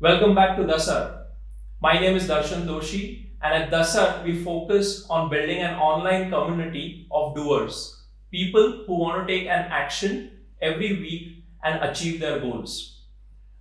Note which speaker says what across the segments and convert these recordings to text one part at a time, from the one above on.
Speaker 1: Welcome back to DASAR. My name is Darshan Doshi, and at DASAR, we focus on building an online community of doers, people who want to take an action every week and achieve their goals.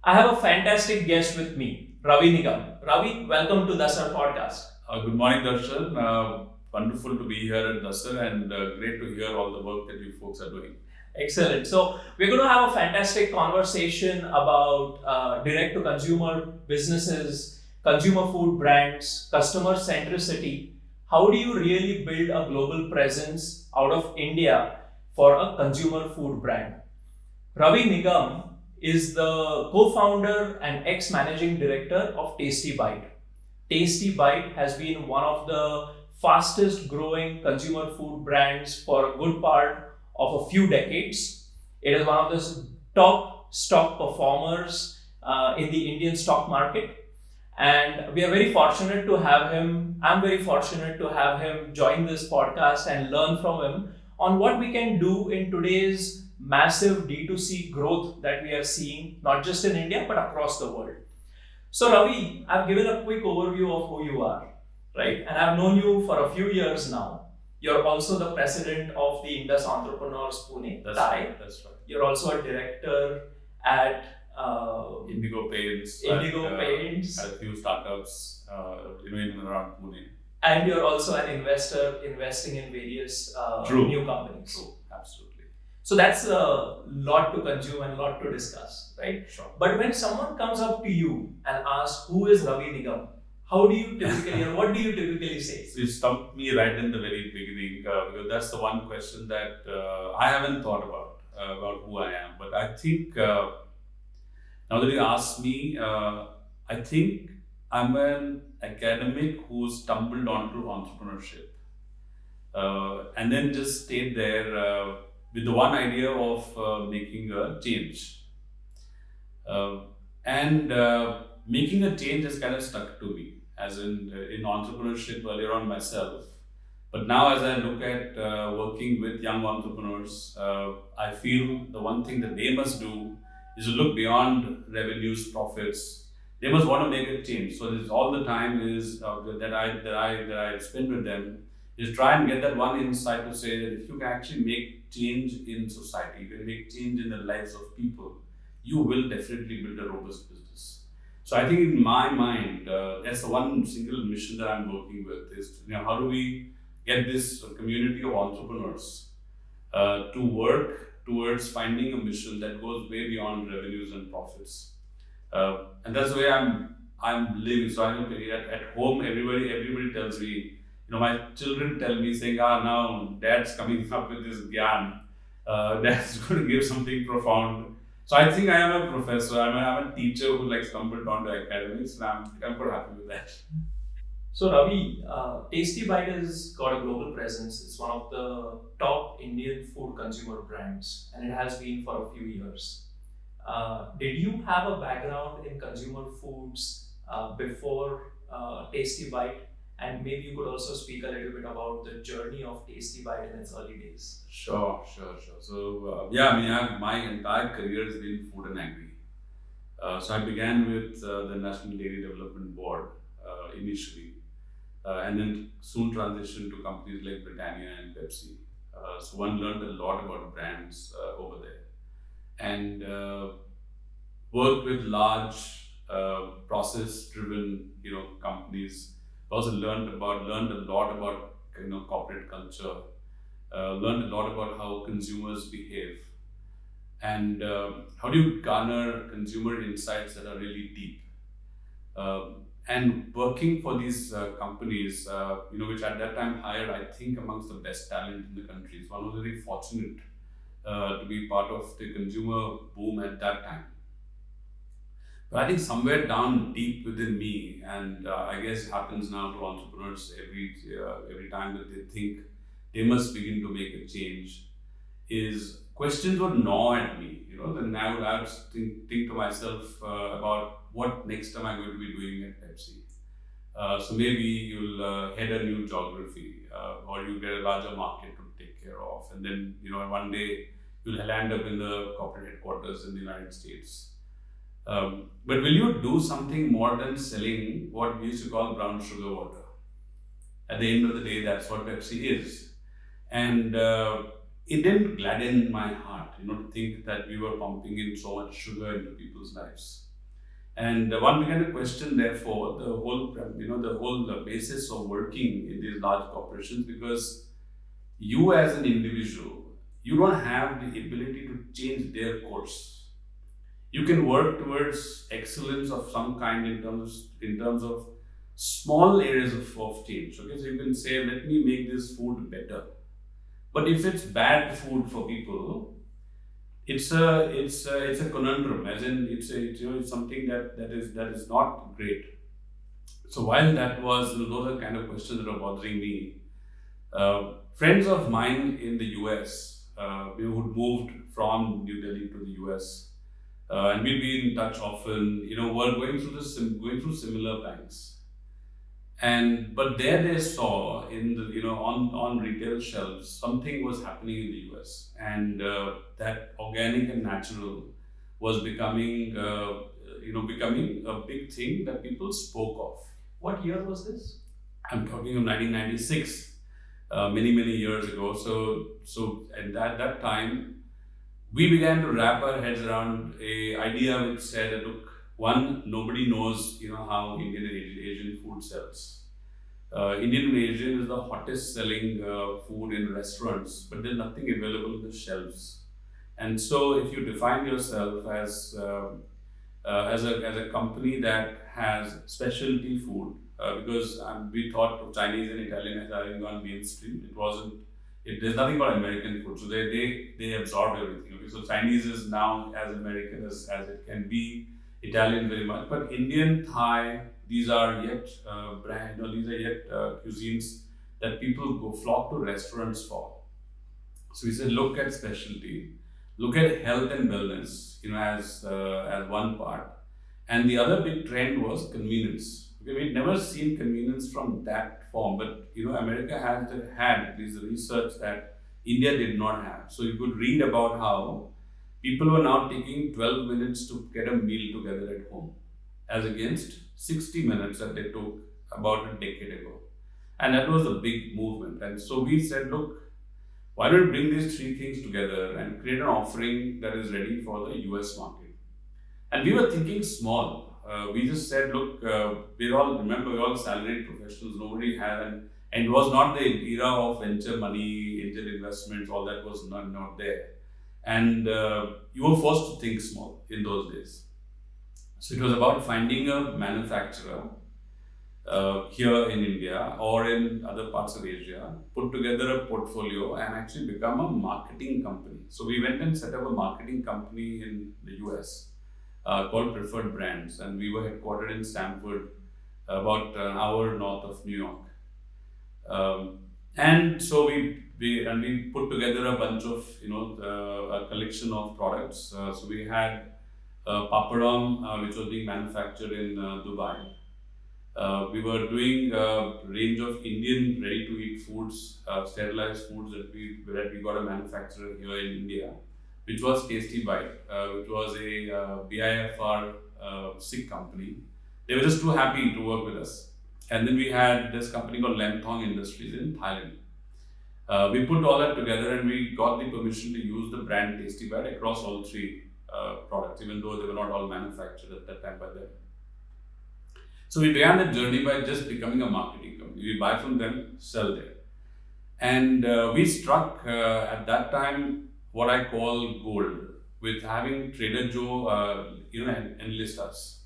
Speaker 1: I have a fantastic guest with me, Ravi Nigam. Ravi, welcome to DASAR podcast.
Speaker 2: Good morning, Darshan. Wonderful to be here at DASAR and great to hear all the work that you folks are doing.
Speaker 1: Excellent. So, we're going to have a fantastic conversation about direct to consumer businesses, consumer food brands, customer centricity. How do you really build a global presence out of India for a consumer food brand? Ravi Nigam is the co founder and ex managing director of Tasty Bite. Tasty Bite has been one of the fastest growing consumer food brands for a good part of a few decades. It is one of the top stock performers in the Indian stock market. And we are very fortunate to have him. I'm very fortunate to have him join this podcast and learn from him on what we can do in today's massive D2C growth that we are seeing, not just in India, but across the world. So, Ravi, I've given a quick overview of who you are, right? And I've known you for a few years now. You're also the president of the Indus Entrepreneurs Pune, Thai.
Speaker 2: That's right.
Speaker 1: You're also a director at
Speaker 2: Indigo Paints.
Speaker 1: Indigo Paints.
Speaker 2: Had a few startups, in and around Pune.
Speaker 1: And you're also an investor investing in various new companies.
Speaker 2: True, absolutely.
Speaker 1: So that's a lot to consume and a lot to discuss, right?
Speaker 2: Sure.
Speaker 1: But when someone comes up to you and asks, who is Ravi Nigam? How do you typically, or what do you typically say?
Speaker 2: So you stumped me right in the very beginning because that's the one question that I haven't thought about who I am. But I think now that you asked me, I think I'm an academic who stumbled onto entrepreneurship and then just stayed there with the one idea of making a change. And making a change has kind of stuck to me, as in entrepreneurship earlier on myself. But now, as I look at working with young entrepreneurs, I feel the one thing that they must do is to look beyond revenues, profits. They must want to make a change. So this all the time is that I spend with them is try and get that one insight to say that if you can actually make change in society, you can make change in the lives of people, you will definitely build a robust business. So I think in my mind, that's the one single mission that I'm working with is how do we get this community of entrepreneurs to work towards finding a mission that goes way beyond revenues and profits. And that's the way I'm living. So I know at home everybody tells me, my children tell me saying, now dad's coming up with this gyan. Dad's going to give something profound. So I think I am a professor. I'm a teacher who stumbled onto academics, and I'm quite happy with that.
Speaker 1: So Ravi, Tasty Bite has got a global presence. It's one of the top Indian food consumer brands, and it has been for a few years. Did you have a background in consumer foods before Tasty Bite? And maybe you could also speak a little bit about the journey of Tasty Bite in its early days.
Speaker 2: Sure. So my entire career has been food and agri. So I began with the National Dairy Development Board initially, and then soon transitioned to companies like Britannia and Pepsi. So one learned a lot about brands over there, and worked with large process-driven companies. Also learned a lot about corporate culture. Learned a lot about how consumers behave, and how do you garner consumer insights that are really deep. And working for these companies, which at that time hired, I think, amongst the best talent in the country. So I was very fortunate to be part of the consumer boom at that time. But I think somewhere down deep within me, and I guess it happens now to entrepreneurs every time that they think they must begin to make a change, is questions would gnaw at me. Then I would have to think to myself about what next am I going to be doing at Pepsi. So maybe you'll head a new geography, or you get a larger market to take care of, and then one day you'll land up in the corporate headquarters in the United States. But will you do something more than selling what we used to call brown sugar water? At the end of the day, that's what Pepsi is. And it didn't gladden my heart, to think that we were pumping in so much sugar into people's lives. And one began to question, therefore, the whole basis of working in these large corporations, because you as an individual, you don't have the ability to change their course. You can work towards excellence of some kind in terms of small areas of change. Okay, so you can say, let me make this food better. But if it's bad food for people, it's a conundrum. As in, it's something that is not great. So while those are kind of questions that are bothering me. Friends of mine in the US, who'd moved from New Delhi to the US, and we'd be in touch often. Were going through similar pangs. And but there they saw in the on retail shelves something was happening in the US, and that organic and natural was becoming a big thing that people spoke of.
Speaker 1: What year was this?
Speaker 2: I'm talking of 1996, many years ago. So at that time, we began to wrap our heads around a idea which said that, look, one, nobody knows how Indian and Asian food sells. Indian and Asian is the hottest selling food in restaurants, but there's nothing available in the shelves. And so, if you define yourself as a company that has specialty food, because we thought of Chinese and Italian as having gone mainstream. It wasn't. There's nothing called American food, so they absorb everything. Okay, so Chinese is now as American as it can be. Italian very much, but Indian, Thai, these are yet cuisines that people flock to restaurants for. So we said, look at specialty, look at health and wellness, as one part, and the other big trend was convenience. Okay, we'd never seen convenience from that form, but America had at least the research that India did not have. So you could read about how people were now taking 12 minutes to get a meal together at home, as against 60 minutes that they took about a decade ago. And that was a big movement. And so we said, look, why don't we bring these three things together and create an offering that is ready for the US market? And we were thinking small. We just said, look, we're all salaried professionals, nobody had, and it was not the era of venture money, angel investments, all that was not there. And you were forced to think small in those days. So it was about finding a manufacturer here in India or in other parts of Asia, put together a portfolio and actually become a marketing company. So we went and set up a marketing company in the US called Preferred Brands, and we were headquartered in Stamford, about an hour north of New York. And so we put together a bunch of a collection of products. So we had papadam, which was being manufactured in Dubai. We were doing a range of Indian ready-to-eat foods, sterilized foods that we got a manufacturer here in India, which was Tasty Bite, which was a BIFR Sikh company. They were just too happy to work with us. And then we had this company called Lemthong Industries in Thailand. We put all that together and we got the permission to use the brand Tasty Bite across all three products, even though they were not all manufactured at that time by them. So we began the journey by just becoming a marketing company. We buy from them, sell there. And we struck at that time what I call gold, with having Trader Joe enlist us.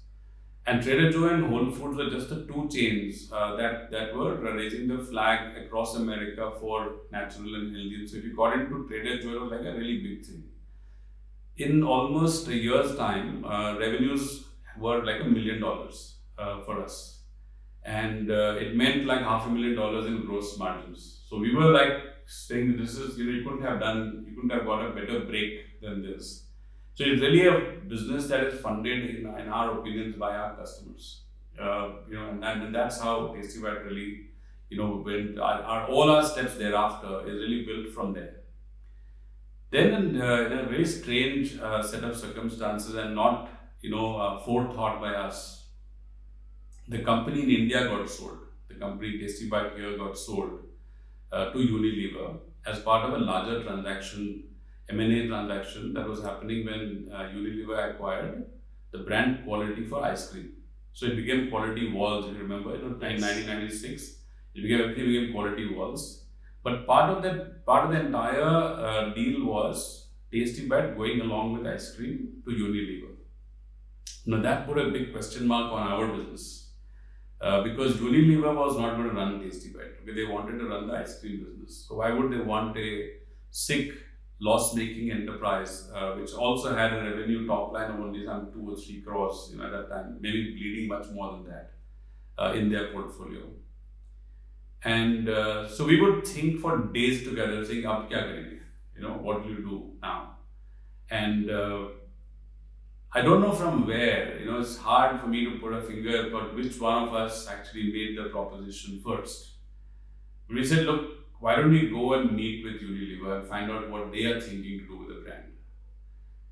Speaker 2: And Trader Joe and Whole Foods were just the two chains that were raising the flag across America for natural and healthy. So if you got into Trader Joe, it was like a really big thing. In almost a year's time, revenues were like $1 million for us. And it meant like $500,000 in gross margins. So we were like saying, this is, you couldn't have got a better break than this. So it's really a business that is funded, in our opinions, by our customers. And that's how Tasty Bite really, went. All our steps thereafter is really built from there. Then, in a very strange set of circumstances, and not forethought by us. The company in India got sold. The company Tasty Bite here got sold to Unilever as part of a larger transaction, M&A transaction that was happening when Unilever acquired the brand Quality for ice cream. So it became Quality Walls, if you remember, in 1996. Everything became Quality Walls. But part of the entire deal was Tasty Bite going along with ice cream to Unilever. Now that put a big question mark on our business because Unilever was not going to run Tasty Bite. Okay, they wanted to run the ice cream business. So why would they want a sick, loss-making enterprise which also had a revenue top line of only some 2 or 3 crores at that time, maybe bleeding much more than that in their portfolio. And so we would think for days together, saying, "Ab kya karenge? What will you do now?" And I don't know from where. It's hard for me to put a finger about which one of us actually made the proposition first. We said, "Look, why don't we go and meet with Unilever and find out what they are thinking to do with the brand?"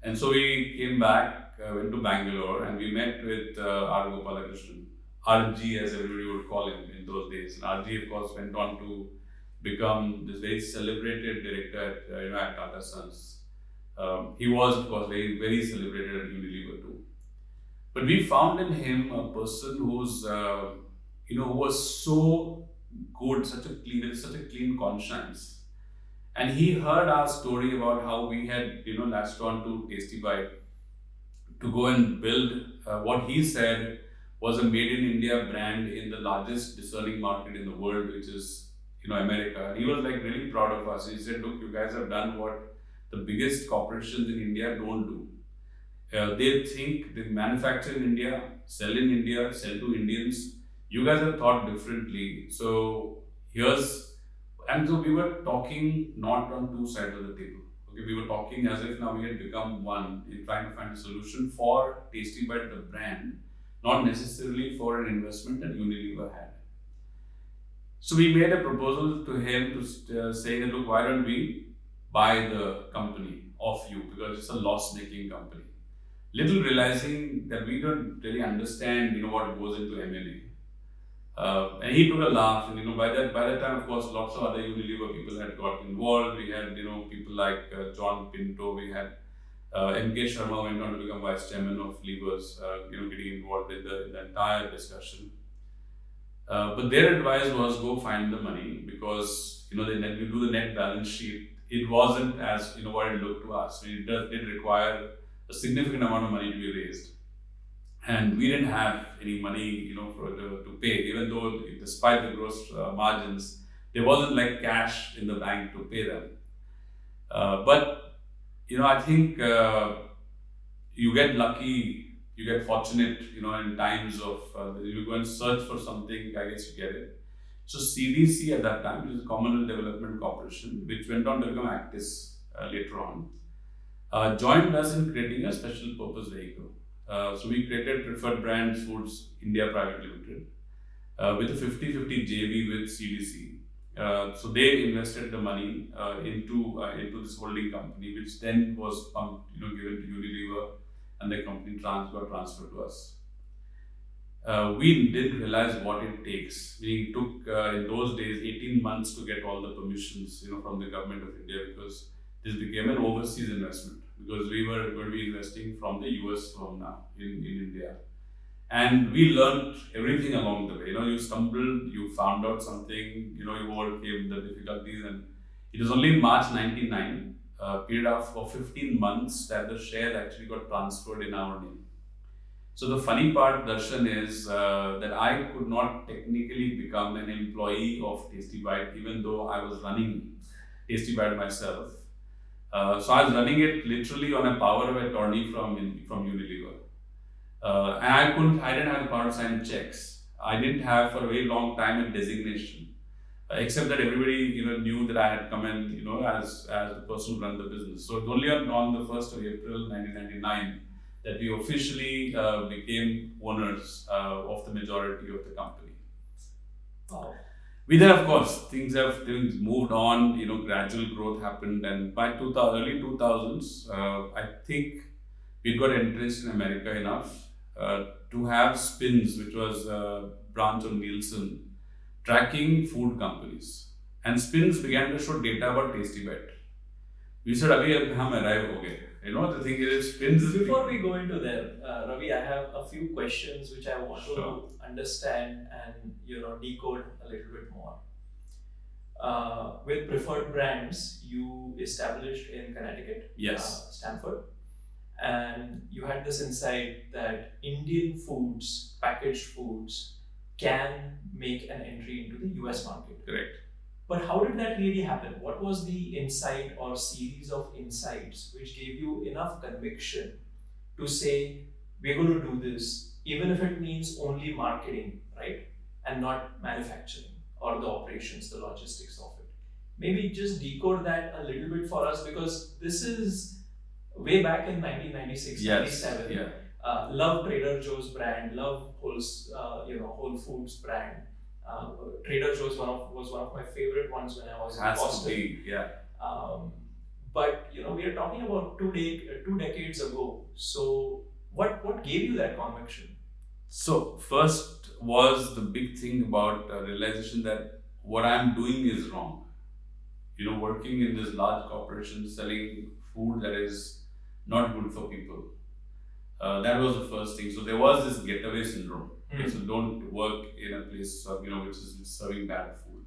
Speaker 2: And so we came back, went to Bangalore, and we met with R. Gopalakrishnan, RG as everybody would call him in those days. And RG, of course, went on to become this very celebrated director at Tata Sons. He was, of course, very, very celebrated at Unilever too. But we found in him a person who's, who was so good, such a clean conscience. And he heard our story about how we had, latched on to Tasty Bite to go and build what he said was a made in India brand in the largest discerning market in the world, which is, America. And he was like really proud of us. He said, "Look, you guys have done what the biggest corporations in India don't do. They think they manufacture in India, sell to Indians. You guys have thought differently. So and so we were talking not on two sides of the table. Okay, we were talking as if now we had become one in trying to find a solution for Tasty Bite, the brand, not necessarily for an investment that Unilever had. So we made a proposal to him to say that, "Look, why don't we buy the company of you, because it's a loss-making company." Little realizing that we don't really understand, what goes into M&A. And he took a laugh, and by that time, of course, lots of other Unilever people had got involved. We had people like John Pinto. We had M.K. Sharma went on to become vice chairman of Levers, getting involved in the entire discussion. But their advice was go find the money, because you do the net balance sheet. It wasn't as what it looked to us. It did require a significant amount of money to be raised. And we didn't have any money, to pay, even though despite the gross margins, there wasn't like cash in the bank to pay them. But I think you get lucky, you get fortunate, in times of you go and search for something, I guess you get it. So CDC at that time, which is Commonwealth Development Corporation, which went on to become Actis later on, joined us in creating a special purpose vehicle. So we created Preferred Brands Foods India Private Limited with a 50-50 JV with CDC. So they invested the money into this holding company, which then was given to Unilever, and the company got transferred to us. We didn't realize what it takes. We took in those days 18 months to get all the permissions from the government of India, because this became an overseas investment, because we were going to be investing from the US firm now in India. And we learned everything along the way. You stumbled, you found out something, you overcame the difficulties. And it was only in March 99, period of 15 months, that the share actually got transferred in our name. So the funny part, Darshan, is that I could not technically become an employee of Tasty Bite, even though I was running Tasty Bite myself. So I was running it literally on a power of attorney from Unilever. And I didn't have the power to sign checks. I didn't have for a very long time a designation, except that everybody knew that I had come in as the person who ran the business. So it's only on the 1st of April 1999 that we officially became owners of the majority of the company.
Speaker 1: Wow.
Speaker 2: We then, of course, things moved on. Gradual growth happened, and by early 2000s, I think We got entrenched in America enough to have Spins, which was a branch of Nielsen, tracking food companies. And Spins began to show data about Tasty Bite. We said, "Abhi, ab hum arrive ho gaye." You know, the thing is, Spins is
Speaker 1: Before we go into there, Ravi, I have a few questions which I want
Speaker 2: Sure.
Speaker 1: to understand and decode a little bit more. With preferred brands, you established in Connecticut,
Speaker 2: Yes.
Speaker 1: Stamford, and you had this insight that Indian foods, packaged foods, can make an entry into the US market.
Speaker 2: Correct.
Speaker 1: But how did that really happen? What was the insight or series of insights which gave you enough conviction to say, we're going to do this, even if it means only marketing, right? And not manufacturing or the operations, the logistics of it. Maybe just decode that a little bit for us, because this is way back in 1996,
Speaker 2: Yes.
Speaker 1: 97.
Speaker 2: Yeah.
Speaker 1: Love Trader Joe's brand, love Whole Foods brand. Trader Joe's was one of my favorite ones when I was in
Speaker 2: Has to
Speaker 1: Boston.
Speaker 2: be, yeah.
Speaker 1: But we are talking about two decades ago. So what gave you that conviction?
Speaker 2: So first was the big thing about realization that what I'm doing is wrong. Working in this large corporation selling food that is not good for people. That was the first thing. So there was this getaway syndrome. Okay, so don't work in a place which is serving bad food.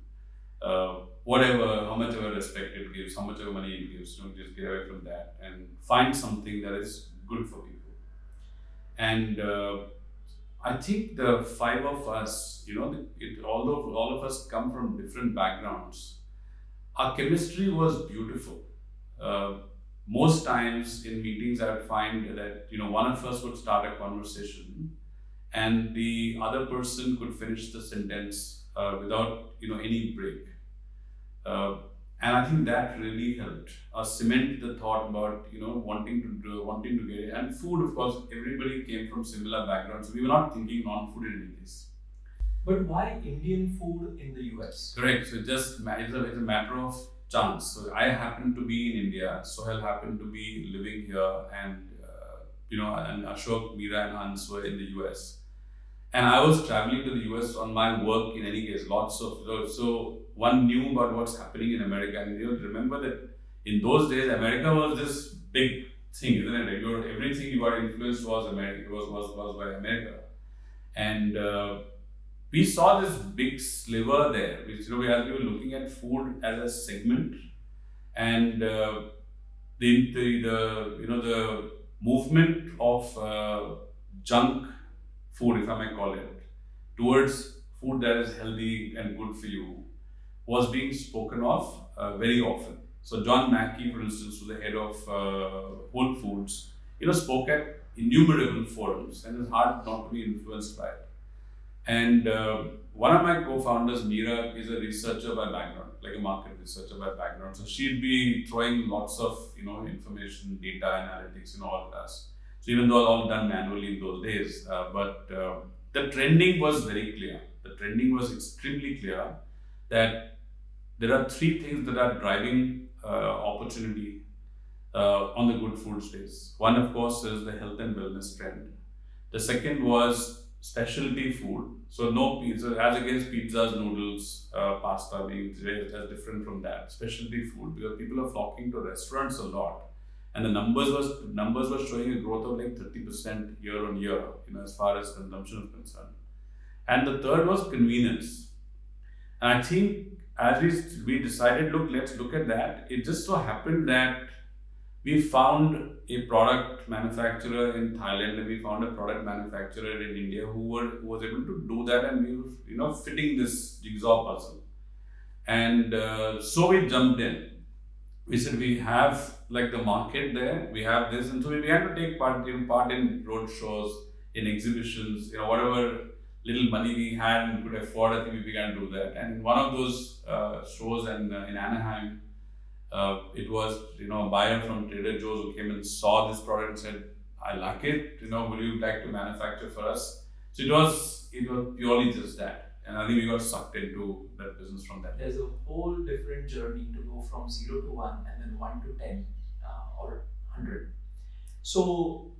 Speaker 2: Whatever, how much ever respect it gives, how much ever money it gives, just get away from that and find something that is good for people. And I think the five of us, although all of us come from different backgrounds, our chemistry was beautiful. Most times in meetings, I would find that one of us would start a conversation, and the other person could finish the sentence without any break. And I think that really helped us cement the thought about wanting to get it. And food, of course, everybody came from similar backgrounds. So we were not thinking non-food in any case.
Speaker 1: But why Indian food in the US?
Speaker 2: Correct. So it's a matter of chance. So I happen to be in India. Sohail happened to be living here, and and Ashok, Meera, and Hans were in the US. And I was traveling to the US on my work in any case. So one knew about what's happening in America, and remember that in those days America was this big thing, isn't it? Everything you got influenced was America, was by America, and we saw this big sliver there. Which, we were looking at food as a segment, and the movement of junk food, if I may call it, towards food that is healthy and good for you, was being spoken of very often. So John Mackey, for instance, who's the head of Whole Foods, spoke at innumerable forums, and it's hard not to be influenced by it. And one of my co-founders, Meera, is a researcher by background, like a market researcher by background. So she'd be throwing lots of information, data, analytics, all of us. So even though all done manually in those days, but the trending was very clear. The trending was extremely clear that there are three things that are driving opportunity on the good food space. One, of course, is the health and wellness trend. The second was specialty food. So no pizza, as against pizzas, noodles, pasta being as different from that. Specialty food, because people are flocking to restaurants a lot. And the numbers were showing a growth of like 30% year on year, as far as consumption is concerned. And the third was convenience. And I think as we decided, let's look at that. It just so happened that we found a product manufacturer in Thailand, and we found a product manufacturer in India who was able to do that, and we were fitting this jigsaw puzzle. And so we jumped in. We said we have like the market there, we have this, and so we began to take part in road shows, in exhibitions, whatever little money we had and could afford. I think we began to do that. And in one of those shows in Anaheim, it was a buyer from Trader Joe's who came and saw this product and said, "I like it. Would you like to manufacture for us?" So it was purely just that. And I think we got sucked into that business from that.
Speaker 1: There's a whole different journey to go from 0 to 1 and then 1 to 10 or 100. So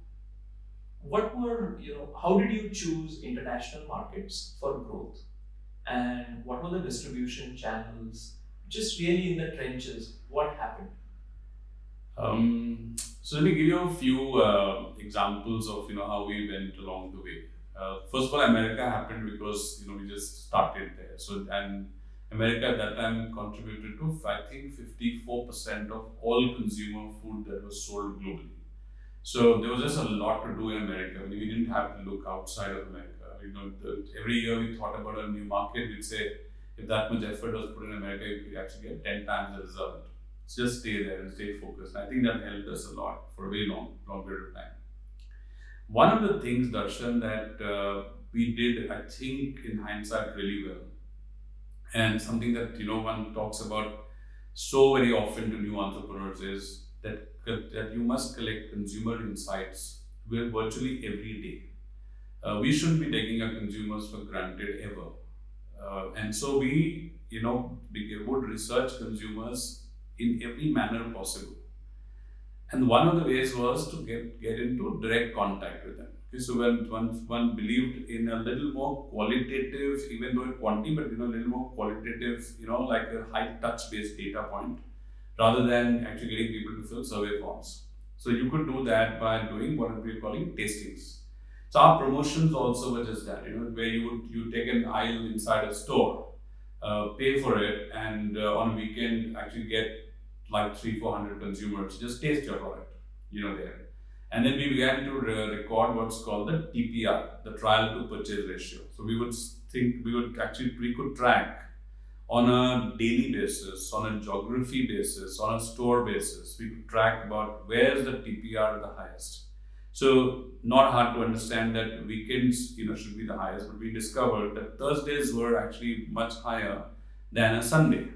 Speaker 1: what were, how did you choose international markets for growth? And what were the distribution channels? Just really in the trenches, what happened?
Speaker 2: So let me give you a few examples of how we went along the way. First of all, America happened because we just started there. So and America at that time contributed to I think 54% of all consumer food that was sold globally. So there was just a lot to do in America. I mean, we didn't have to look outside of America. Every year we thought about a new market. We'd say if that much effort was put in America, you could actually get 10 times the result. So just stay there and stay focused. I think that helped us a lot for a very long period of time. One of the things, Darshan, that we did, I think, in hindsight, really well, and something that one talks about so very often to new entrepreneurs is that you must collect consumer insights virtually every day. We shouldn't be taking our consumers for granted ever, and so we would research consumers in every manner possible. And one of the ways was to get into direct contact with them. Okay, so when one believed in a little more qualitative, even though quantity, but a little more qualitative, like a high touch based data point, rather than actually getting people to fill survey forms. So you could do that by doing what we're calling tastings. So our promotions also were just that, where you take an aisle inside a store, pay for it, and on a weekend actually get like 300-400 consumers just taste your product, there. And then we began to record what's called the TPR, the trial to purchase ratio. So we could track on a daily basis, on a geography basis, on a store basis. We could track about where's the TPR the highest. So not hard to understand that weekends, should be the highest, but we discovered that Thursdays were actually much higher than a Sunday.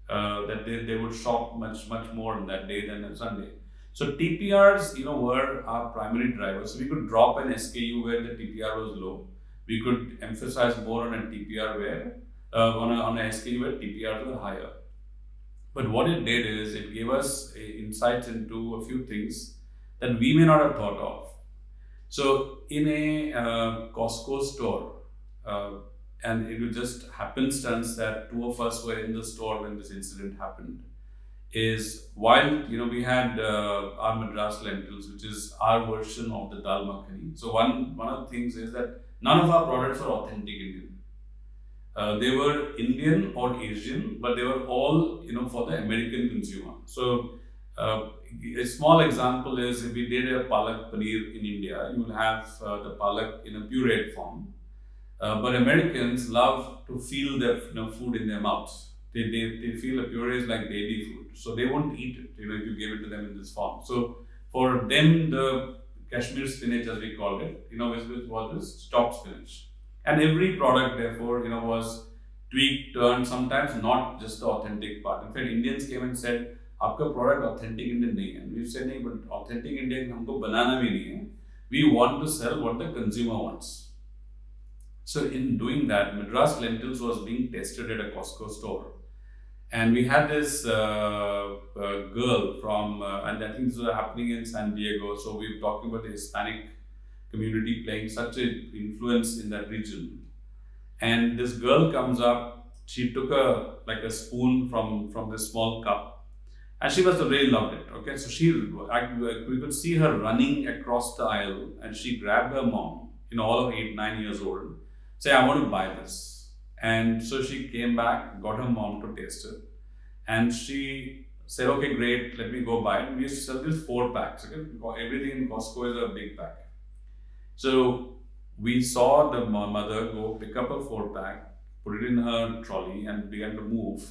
Speaker 2: That they would shop much more on that day than on Sunday. So TPRs, were our primary drivers. So we could drop an SKU where the TPR was low. We could emphasize more on a TPR where on a SKU where TPRs were higher. But what it did is it gave us insights into a few things that we may not have thought of. So in a Costco store, and it was just happenstance that two of us were in the store when this incident happened, is while we had our Madras lentils, which is our version of the dal makhani. So one of the things is that none of our products were authentic Indian. They were Indian or Asian, but they were all for the American consumer. So a small example is if we did a palak paneer in India, you will have the palak in a pureed form. But Americans love to feel their food in their mouths. They feel a puree is like baby food, so they won't eat it. If you give it to them in this form. So for them, the Kashmir spinach, as we call it, was this chopped spinach, and every product therefore was tweaked, turned. Sometimes not just the authentic part. In fact, Indians came and said, "आपका product authentic Indian नहीं है." And we said, "नहीं, but authentic Indian हमको बनाना भी नहीं है. We want to sell what the consumer wants." So in doing that, Madras lentils was being tested at a Costco store. And we had this girl from, and I think this was happening in San Diego. So we were talking about the Hispanic community playing such an influence in that region. And this girl comes up, she took a spoon from this small cup, and she must have really loved it. Okay, so we could see her running across the aisle, and she grabbed her mom, all of 8-9 years old, say, "I want to buy this." And so she came back, got her mom to taste it, and she said, "Okay, great, let me go buy it." And we used to sell these 4 packs. Okay, everything in Costco is a big pack. So we saw the mother go pick up a 4-pack, put it in her trolley, and began to move.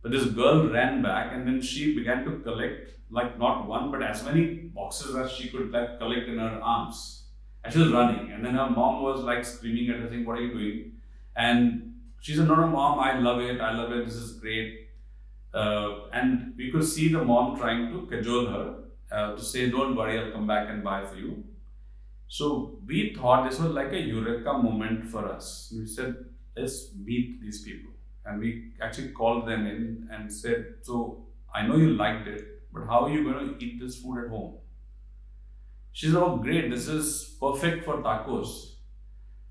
Speaker 2: But this girl ran back, and then she began to collect, like not one, but as many boxes as she could collect in her arms. And she was running, and then her mom was like screaming at her, saying, "What are you doing?" And she said, "No, mom, I love it, this is great." And we could see the mom trying to cajole her to say, "Don't worry, I'll come back and buy for you." So we thought this was like a eureka moment for us. We said, "Let's meet these people." And we actually called them in and said, "So I know you liked it, but how are you going to eat this food at home?" She said, "Oh, great! This is perfect for tacos.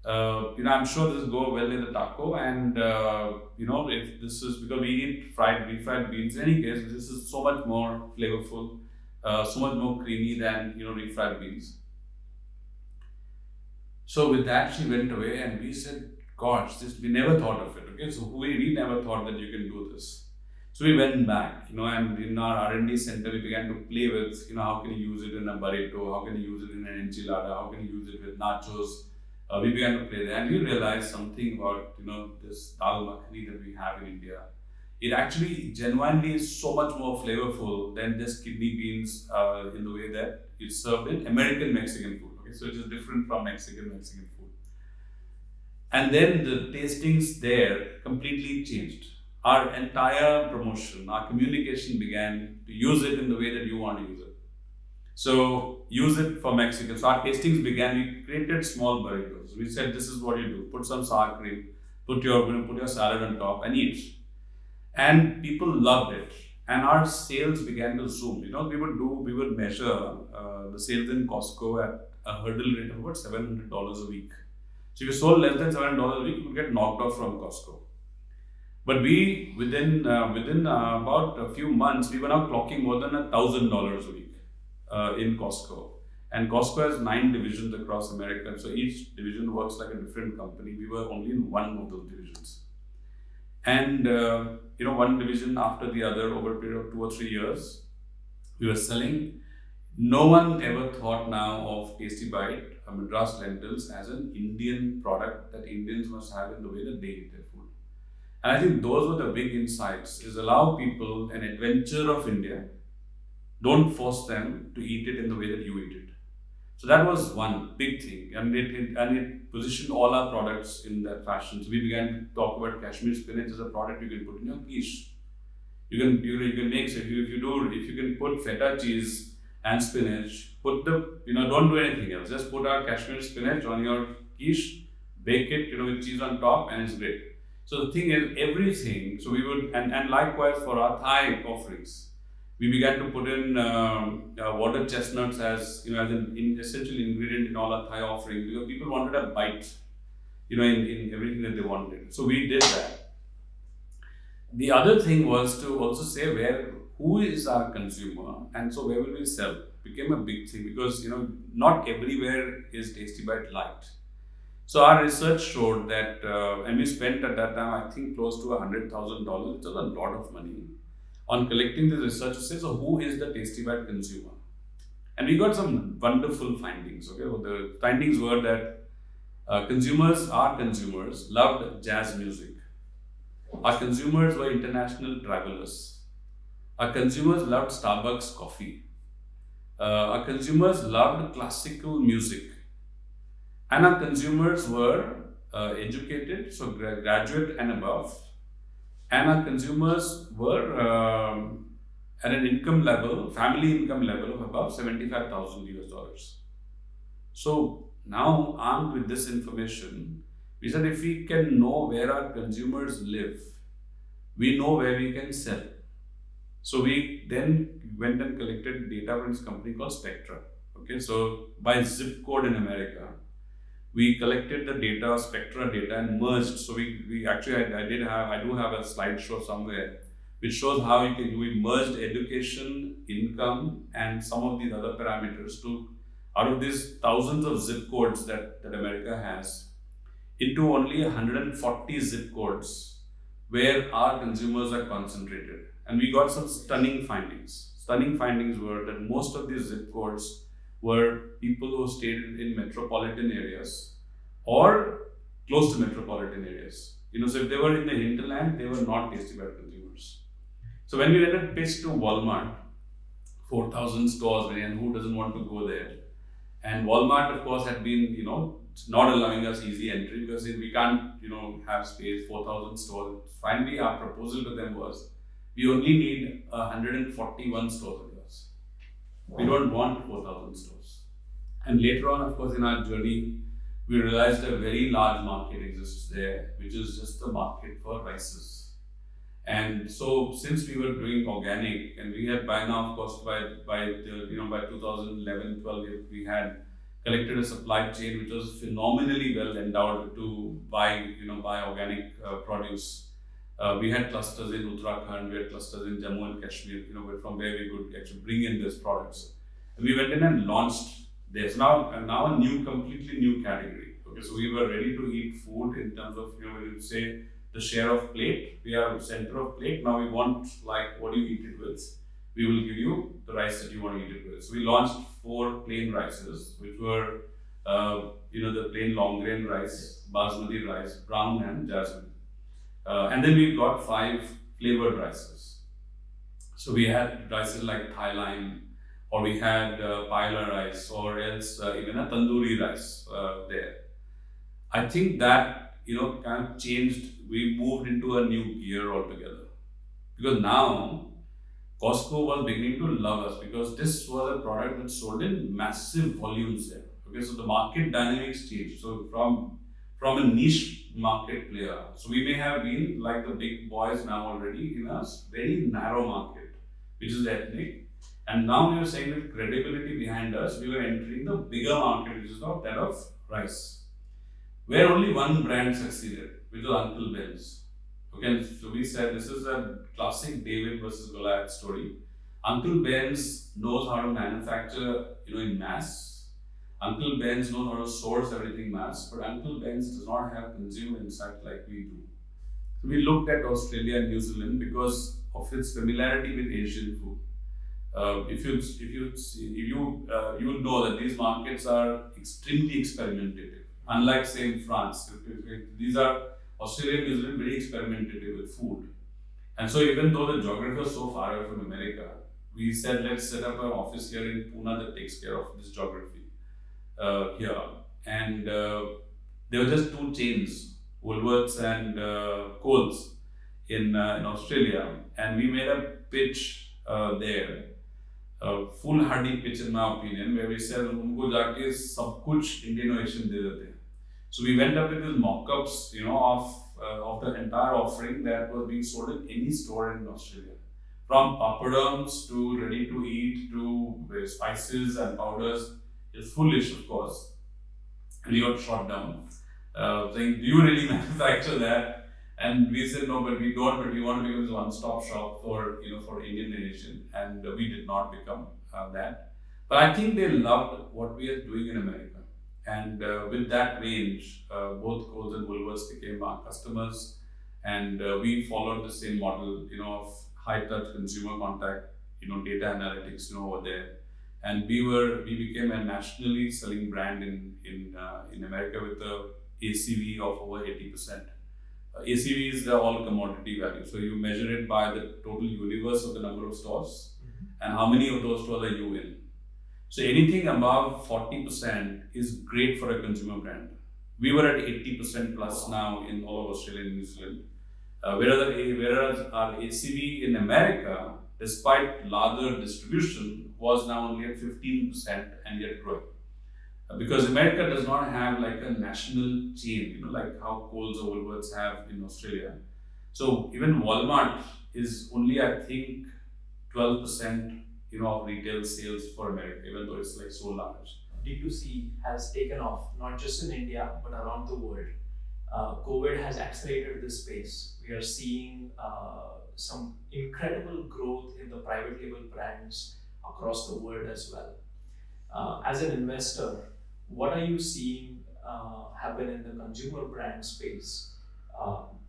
Speaker 2: I'm sure this will go well in the taco, and if this is because we eat refried beans. In any case, this is so much more flavorful, so much more creamy than refried beans." So with that, she went away, and we said, "Gosh, this we never thought of it." Okay, so we never thought that you can do this. So we went back, and in our R&D center, we began to play with, how can you use it in a burrito, how can you use it in an enchilada, how can you use it with nachos. We began to play there, and we realized something about, this dal makhani that we have in India. It actually genuinely is so much more flavorful than just kidney beans in the way that it's served in American Mexican food. Okay, so it is different from Mexican food. And then the tastings there completely changed. Our entire promotion, our communication began to use it in the way that you want to use it. So use it for Mexican. So our tastings began. We created small burritos. We said, "This is what you do: put some sour cream, put your salad on top, and eat." And people loved it. And our sales began to zoom. We would measure the sales in Costco at a hurdle rate of about $700 a week. So if you sold less than $700 a week, you would get knocked off from Costco. But we, within about a few months, we were now clocking more than $1,000 a week in Costco. And Costco has 9 divisions across America, so each division works like a different company. We were only in one of those divisions. And one division after the other, over a period of 2 or 3 years, we were selling. No one ever thought now of Tasty Bite, Madras lentils, as an Indian product that Indians must have in the way that they eat their food. And I think those were the big insights: is allow people an adventure of India. Don't force them to eat it in the way that you eat it. So that was one big thing, and it positioned all our products in that fashion. So we began to talk about Kashmir spinach as a product you can put in your quiche. You can make, so if you can put feta cheese and spinach, don't do anything else. Just put our Kashmir spinach on your quiche, bake it, with cheese on top, and it's great. So the thing is, everything. So we would, and likewise for our Thai offerings, we began to put in water chestnuts as an essential ingredient in all our Thai offerings, because people wanted a bite, in everything that they wanted. So we did that. The other thing was to also say who is our consumer, and so where will we sell? Became a big thing, because not everywhere is Tasty Bite liked. So our research showed that, and we spent at that time, I think, close to $100,000. It's a lot of money on collecting this research to say, so who is the Tasty Bite consumer? And we got some wonderful findings. Okay, well, the findings were that our consumers loved jazz music. Our consumers were international travelers. Our consumers loved Starbucks coffee. Our consumers loved classical music. And our consumers were educated, so graduate and above. And our consumers were at an income level, family income level of above $75,000. So now, armed with this information, we said, if we can know where our consumers live, we know where we can sell. So we then went and collected data from this company called Spectra. Okay, so by zip code in America, we collected the data, Spectra data, and merged. So we actually, I do have a slideshow somewhere which shows how we merged education, income, and some of these other parameters to, out of these thousands of zip codes that America has, into only 140 zip codes where our consumers are concentrated. And we got some stunning findings. Stunning findings were that most of these zip codes were people who stayed in metropolitan areas or close to metropolitan areas. So if they were in the hinterland, they were not Tasty Bite consumers. So when we went and pitched to Walmart, 4,000 stores, and who doesn't want to go there? And Walmart, of course, had been, not allowing us easy entry, because we can't, have space, 4,000 stores. Finally, our proposal to them was, we only need 141 stores with us. We don't want 4,000 stores. And later on, of course, in our journey, we realized a very large market exists there, which is just the market for rices. And so since we were doing organic, and we had by now, of course, by 2011, 12, we had collected a supply chain which was phenomenally well endowed to buy organic produce. We had clusters in Uttarakhand, we had clusters in Jammu and Kashmir, from where we could actually bring in these products. And we went in and launched this. Now a completely new category. Okay, so we were ready to eat food in terms of, when you say the share of plate, we are center of plate. Now we want, like, what do you eat it with? We will give you the rice that you want to eat it with. So we launched 4 plain rices, which were, the plain long grain rice, basmati rice, brown and jasmine. And then we got 5 flavored rices. So we had rices like Thai lime, or we had paella rice, or else even a tandoori rice there. I think that kind of changed. We moved into a new gear altogether, because now Costco was beginning to love us, because this was a product that sold in massive volumes there. Okay, so the market dynamics changed. So from a niche market player, so we may have been like the big boys now already in a very narrow market, which is ethnic. And now we are saying with credibility behind us, we were entering the bigger market, which is not that of rice, where only one brand succeeded, which was Uncle Ben's. Okay, so we said this is a classic David versus Goliath story. Uncle Ben's knows how to manufacture, in mass. Uncle Ben's knows how to source everything mass, but Uncle Ben's does not have consumer insight like we do. So we looked at Australia and New Zealand because of its familiarity with Asian food. You would know that these markets are extremely experimentative. Unlike, say, in France, these are Australia and New Zealand very experimentative with food. And so even though the geography was so far away from America, we said let's set up an office here in Pune that takes care of this geography here. And there were just 2 chains, Woolworths and Coles in Australia, and we made a pitch there. Foolhardy pitch in my opinion, where we said उनको जाके सब कुछ Indian Ocean दे देते हैं. So we went up with these mock-ups, of the entire offering that was being sold in any store in Australia, from papadums to ready to eat to spices and powders. It's foolish, of course, and we got shot down, saying, "Do you really manufacture that?" And we said, "No, but we don't. But we want to become this one-stop shop for Indian and Asian." And we did not become that. But I think they loved what we are doing in America. And with that range, both Coles and Woolworths became our customers, and we followed the same model, of high-touch consumer contact, data analytics, over there. And we became a nationally selling brand in America with a ACV of over 80%. ACV is the all commodity value. So you measure it by the total universe of the number of stores, and how many of those stores are you in. So anything above 40% is great for a consumer brand. We were at 80% plus now in all of Australia and New Zealand. Whereas our ACV in America, despite larger distribution, was now only at 15% and yet growing. Because America does not have like a national chain, like how Coles or Woolworths have in Australia. So even Walmart is only, I think, 12%, of retail sales for America, even though it's like so large.
Speaker 1: D2C has taken off, not just in India, but around the world. COVID has accelerated this space. We are seeing some incredible growth in the private label brands across the world as well. As an investor, what are you seeing happen in the consumer brand space?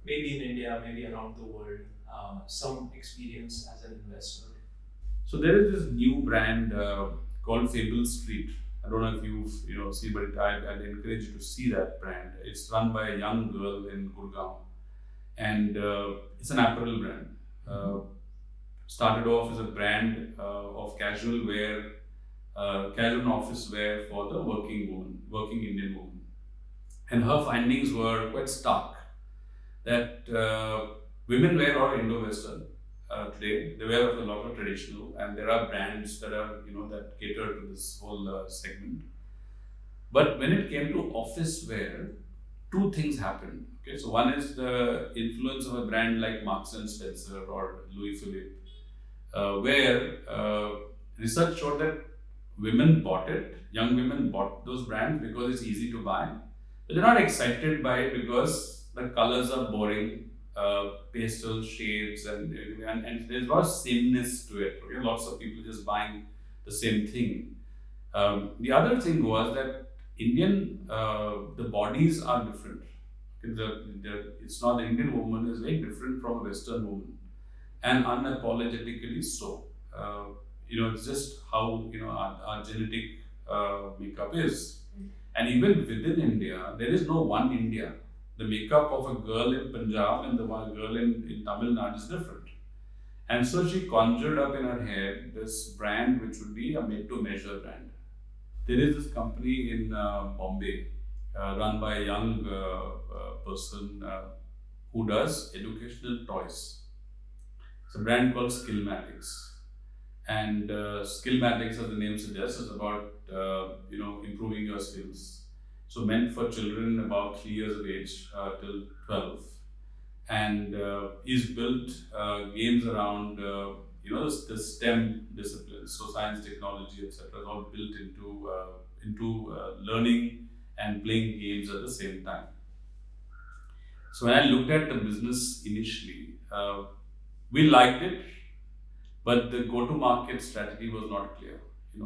Speaker 1: Maybe in India, maybe around the world, some experience as an investor.
Speaker 2: So there is this new brand called Fable Street. I don't know if you've seen, but I'd encourage you to see that brand. It's run by a young girl in Gurgaon, and it's an apparel brand. Started off as a brand of casual wear, casual and office wear for the working Indian woman. And her findings were quite stark, that women wear all Indo-Western today. They wear a lot of traditional, and there are brands that are that cater to this whole segment. But when it came to office wear, two things happened. Okay, so one is the influence of a brand like Marks and Spencer or Louis Philippe, where research showed that women bought it, young women bought those brands because it's easy to buy, but they're not excited by it because the colors are boring, pastel shades, and there's a lot of sameness to it. Okay? Lots of people just buying the same thing. The other thing was that the bodies are different. It's not the Indian woman is very different from a Western woman, and unapologetically so. It's just how our genetic makeup is, and even within India, there is no one India. The makeup of a girl in Punjab and the one girl in Tamil Nadu is different. And so she conjured up in her head this brand which would be a made to measure brand. There is this company in Bombay run by a young person who does educational toys. It's a brand called Skillmatics. And Skillmatics, as the name suggests, is about improving your skills. So meant for children about 3 years of age till 12, and he's built games around the STEM disciplines, so science, technology, etc. is all built into learning and playing games at the same time. So when I looked at the business initially, we liked it, but the go-to-market strategy was not clear,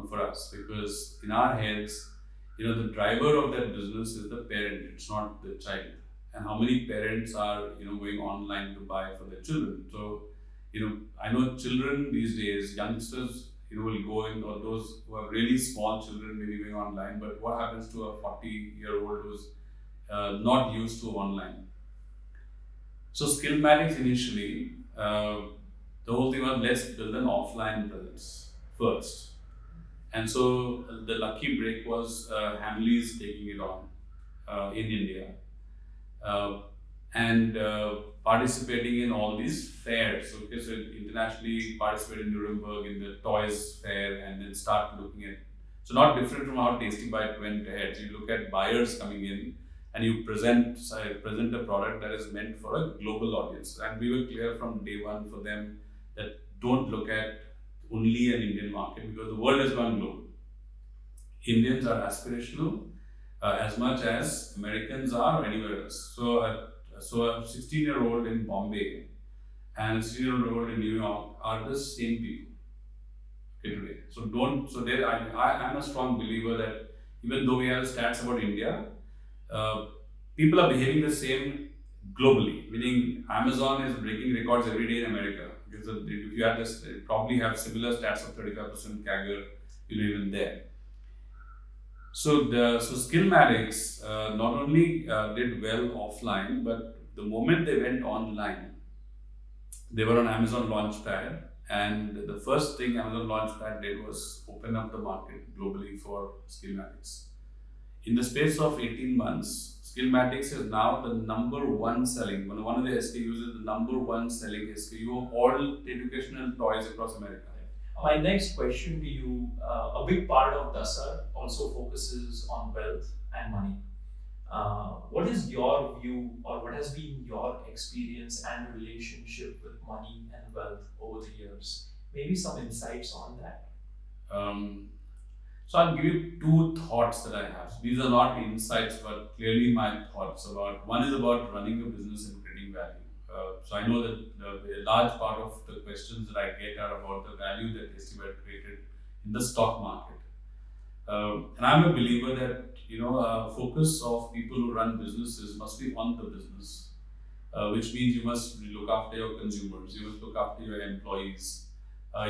Speaker 2: for us, because in our heads, the driver of that business is the parent; it's not the child. And how many parents are going online to buy for their children? So, I know children these days, youngsters, will go in, or those who have really small children maybe going online. But what happens to a 40-year-old who's not used to online? So, Skillmatics initially, the whole thing was let's build an offline presence first. And so the lucky break was Hamleys taking it on in India and participating in all these fairs. Okay, so internationally participate in Nuremberg in the toys fair, and then start looking at. So not different from how Tasty Bite went ahead. So you look at buyers coming in, and you present a product that is meant for a global audience. And we were clear from day one for them that don't look at only an Indian market, because the world has gone global. Indians are aspirational as much as Americans are or anywhere else. So a 16-year-old in Bombay and a 16-year-old in New York are the same people, okay, today. So I'm a strong believer that even though we have stats about India, people are behaving the same globally. Meaning Amazon is breaking records every day in America. Because if you had this, you probably have similar stats of 35% CAGR, even there. So Skillmatics not only did well offline, but the moment they went online, they were on Amazon Launchpad, and the first thing Amazon Launchpad did was open up the market globally for Skillmatics. In the space of 18 months, Skillmatics is now the number one selling, one of the SKUs is the number one selling SKU of all educational toys across America.
Speaker 1: My next question to you, a big part of DASAR also focuses on wealth and money. What is your view, or what has been your experience and relationship with money and wealth over the years? Maybe some insights on that.
Speaker 2: So I'll give you two thoughts that I have. So these are not insights, but clearly my thoughts about. One is about running a business and creating value. So I know that a large part of the questions that I get are about the value that Tasty Bite created in the stock market. And I'm a believer that focus of people who run businesses must be on the business, which means you must look after your consumers, you must look after your employees,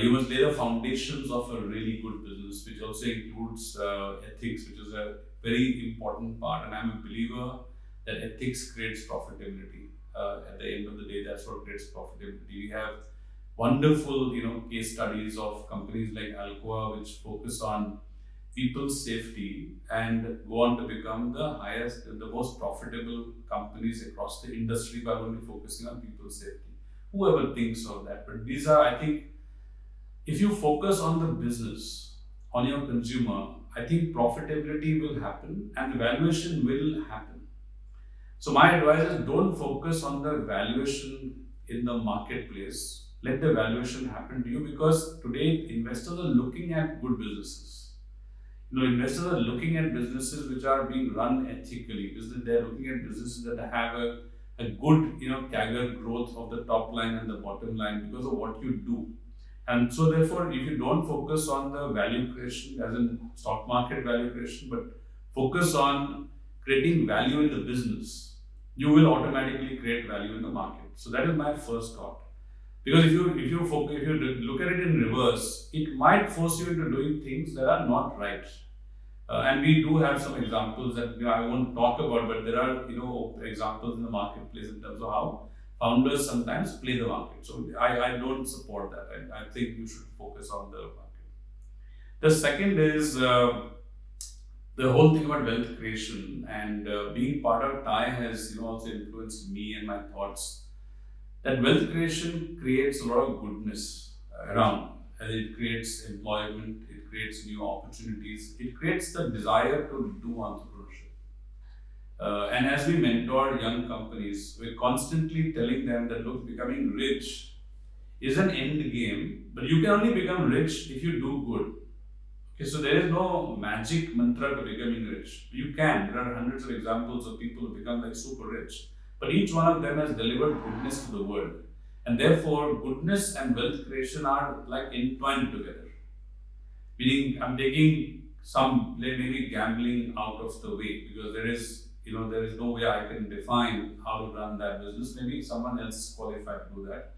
Speaker 2: you must lay the foundations of a really good business, which also includes ethics, which is a very important part. And I'm a believer that ethics creates profitability. At the end of the day, that's what creates profitability. We have wonderful, case studies of companies like Alcoa, which focus on people's safety and go on to become the most profitable companies across the industry by only focusing on people's safety. Whoever thinks of that, but these are, I think, if you focus on the business, on your consumer, I think profitability will happen and valuation will happen. So my advice is don't focus on the valuation in the marketplace. Let the valuation happen to you, because today investors are looking at good businesses. Investors are looking at businesses which are being run ethically. They're looking at businesses that have a good, CAGR growth of the top line and the bottom line because of what you do. And so therefore, if you don't focus on the value creation, as in stock market value creation, but focus on creating value in the business, you will automatically create value in the market. So that is my first thought. Because if you look at it in reverse, it might force you into doing things that are not right. And we do have some examples that I won't talk about, but there are examples in the marketplace in terms of how founders sometimes play the market. So I don't support that. I think you should focus on the market. The second is the whole thing about wealth creation, and being part of TIE has also influenced me and my thoughts. That wealth creation creates a lot of goodness around. And it creates employment, it creates new opportunities, it creates the desire to do entrepreneurship. And as we mentor young companies, we're constantly telling them that look, becoming rich is an end game, but you can only become rich if you do good. Okay, so there is no magic mantra to becoming rich. You can. There are hundreds of examples of people who become like super rich, but each one of them has delivered goodness to the world. And therefore, goodness and wealth creation are like entwined together. Meaning, I'm taking some maybe gambling out of the way, because there is no way I can define how to run that business. Maybe someone else is qualified to do that.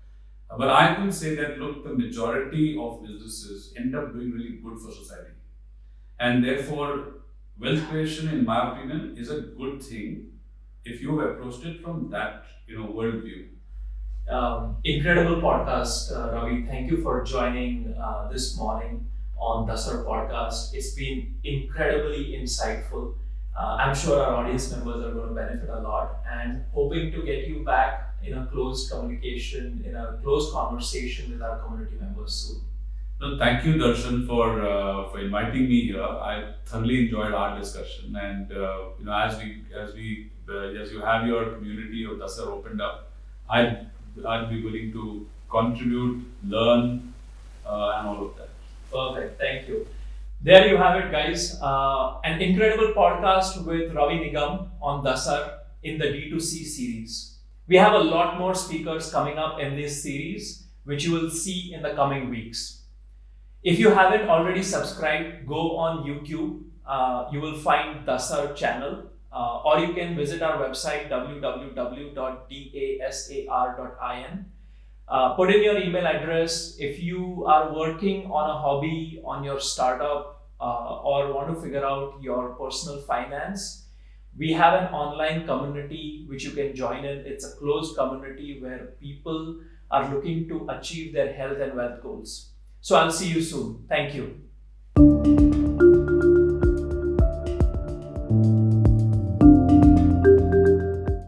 Speaker 2: But I can say that look, the majority of businesses end up doing really good for society, and therefore, wealth creation, in my opinion, is a good thing if you've approached it from that worldview.
Speaker 1: Incredible podcast, Ravi. Thank you for joining this morning on DASAR podcast. It's been incredibly insightful. I'm sure our audience members are going to benefit a lot, and hoping to get you back in a close communication, in a close conversation with our community members soon.
Speaker 2: No, thank you, Darshan, for inviting me here. I thoroughly enjoyed our discussion, and as you have your community of DASAR opened up, I'd be willing to contribute, learn, and all of that.
Speaker 1: Perfect. Thank you. There you have it, guys. An incredible podcast with Ravi Nigam on DASAR in the D2C series. We have a lot more speakers coming up in this series, which you will see in the coming weeks. If you haven't already subscribed, go on YouTube. You will find DASAR channel, or you can visit our website www.dasar.in. Put in your email address. If you are working on a hobby, on your startup, or want to figure out your personal finance, we have an online community which you can join in. It's a closed community where people are looking to achieve their health and wealth goals. So I'll see you soon. Thank you.